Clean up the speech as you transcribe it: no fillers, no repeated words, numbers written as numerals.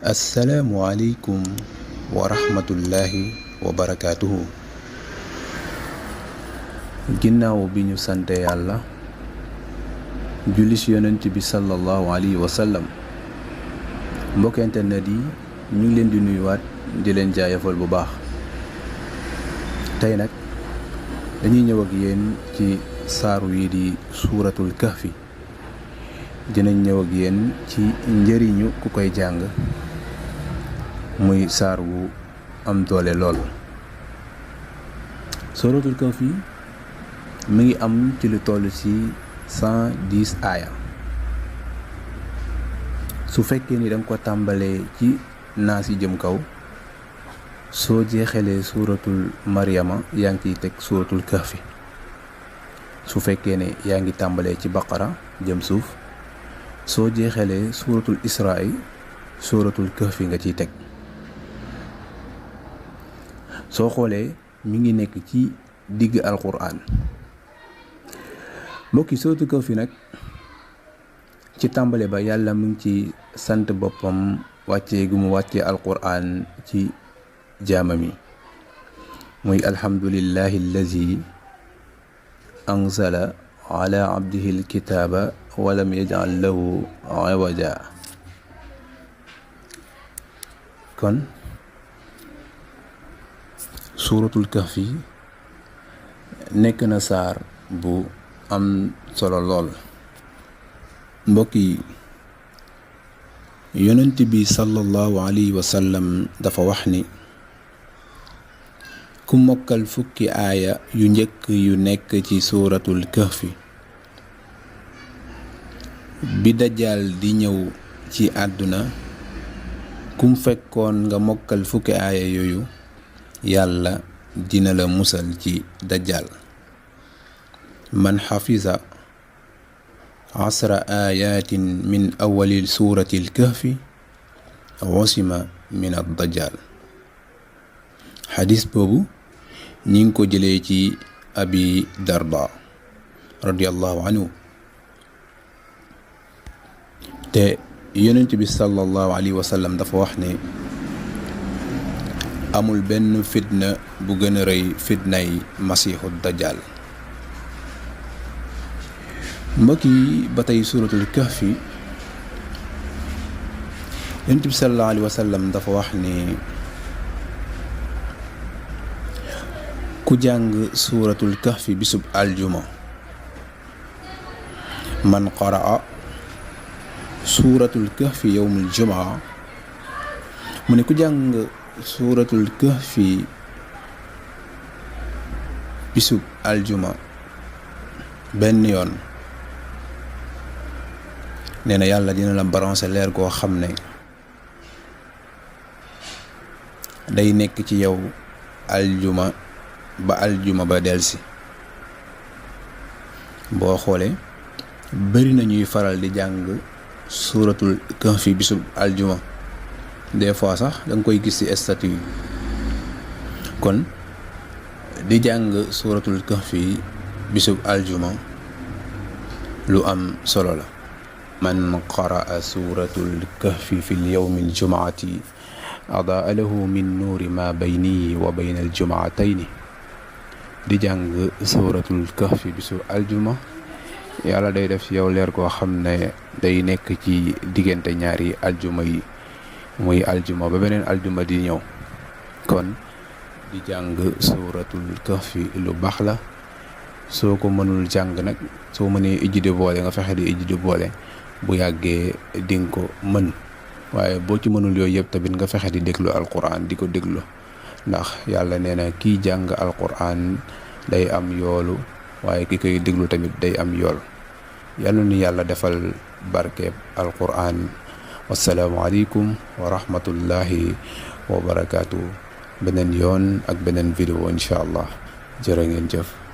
asalaamualeykum wa rahmatullahi wa barakaatuhu. ginnaaw bi ñu sante yàlla julli ci yonent bi sallallahu alayhi wa sallam, mbokk internet yi ñu ngi leen di nuyuwaat di leen jaayafal bu baax. tey nag dañuy ñëw ak yéen ci saaru yi di suuratul kahfi. dinañ ñëw ak yéen ci njëriñu ku koy jàng, muy saar wu am doole lool. suuratul kahfi mi ngi am ci lu toll ci 110 aaya. su fekkee ni danga ko tàmbalee ci naas yi jëm kaw, soo jeexalee suuratul maryama yaa ngi ciy teg suuratul kahfi. su fekkee ne yaa ngi tàmbalee ci baqara jëm suuf, soo jeexalee suuratul israa suuratul kahfi nga ciy teg. soo xoolee mi ngi nekk ci digg alquran. mbokki suuratul kahfi nag ci tàmbale ba yàlla mu ngi ci sant boppam wàccee gu mu wàccee alquran ci jaamam yi, muy alhamdulillahi allazi anzala ala abdihi alkitaaba walam yaj'al lahu iwaja. kon suuratul kahfi nekk na saar bu am solo lool. mbokk yi, yonent bi sallallahu alayhi wa sallam dafa wax ni ku mokkal fukki aaya yu njëkk yu nekk ci suuratul kahfi, bi dajjaal di ñëw ci àdduna, kum fekkoon nga mokkal fukki aaya yooyu, yàlla dina la musal ci dajjaal. man xafisa 10 ayatin min awali suurati kahfi wasima min ad-dajjal. xadis boobu ñi ngi ko jëlee ci abi darda radiallahu anhu. te yonent bi sallallahu alayhi wa sallam dafa wax ne amul benn fitna bu gën a rëy fitnay masiixu dajjal. mbokk yi, ba tey suuratul kahfi yonent bi sallallahu alayhi wa sallam dafa wax ne ku jàng suuratul kahfi bisub aljuma, man qaraa suuratul kahfi yawmul jumaa, mu ne ku jàng suuratul kahfi bisub aljuma benn yoon, nee na yàlla dina la barancer leer goo xam ne day nekk ci yow aljuma ba delsi. boo xoolee bari na ñuy faral di jàng suuratul kahfi bisub aljuma, des fois sax danga koy gis ci statut yi. kon di jàng suuratul kahfi bisub aljuma lu am solo la. man qaraa suuratul kahfi fi lyawmi aljumaati adaa lahu min nuuri ma baynihi wa bayna aljumaatayni. di jàng suuratul kahfi bisu aljuma, yàlla day def ci yow leer koo xam ne day nekk ci diggante ñaari aljuma yi, muy aljuma ba beneen aljuma di ñëw. kon di jàng suuratul kahfi lu baax la. soo ko mënul jàng nag, soo mënee ijji di boole nga fexe di ijji di boole, bu yàggee dinga ko mën. waaye boo ci mënul yooyu yëpp tamit nga fexe di déglu alquran, di ko déglu, ndax yàlla nee na kiy jàng alquran day am yoolu, waaye ki koy déglu tamit day am yool. yàlla ni yàlla defal barkeeb alquran. wassalaamu aleykum wa rahmatullahi wa barakaatu. beneen yoon ak beneen vidéo incha allah. jërë ngeen jëf.